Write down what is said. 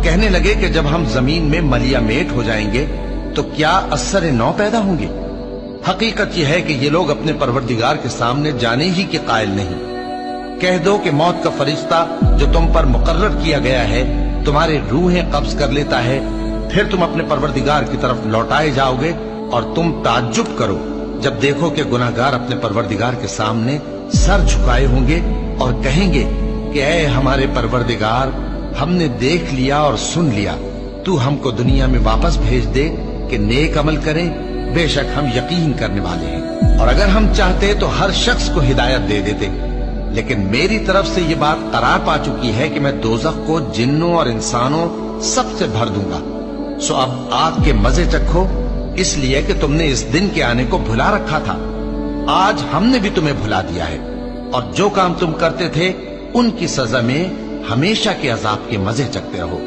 کہنے لگے کہ جب ہم زمین میں ملیا میٹ ہو جائیں گے تو کیا اثر نو پیدا ہوں گے؟ حقیقت یہ ہے کہ یہ لوگ اپنے پروردگار کے سامنے جانے ہی کے قائل نہیں۔ کہہ دو کہ موت کا فرشتہ جو تم پر مقرر کیا گیا ہے تمہاری روحیں قبض کر لیتا ہے، پھر تم اپنے پروردگار کی طرف لوٹائے جاؤ گے، اور تم تعجب کرو جب دیکھو کہ گناہگار اپنے پروردگار کے سامنے سر جھکائے ہوں گے اور کہیں گے کہ اے ہمارے پروردگار، ہم نے دیکھ لیا اور سن لیا، تو ہم کو دنیا میں واپس بھیج دے کہ نیک عمل کریں، بے شک ہم یقین کرنے والے ہیں۔ اور اگر ہم چاہتے تو ہر شخص کو ہدایت دے دیتے، لیکن میری طرف سے یہ بات قرار پا چکی ہے کہ میں دوزخ کو جنوں اور انسانوں سب سے بھر دوں گا۔ سو اب آگ کے مزے چکھو، اس لیے کہ تم نے اس دن کے آنے کو بھلا رکھا تھا۔ آج ہم نے بھی تمہیں بھلا دیا ہے، اور جو کام تم کرتے تھے ان کی سزا میں ہمیشہ کے عذاب کے مزے چکھتے رہو۔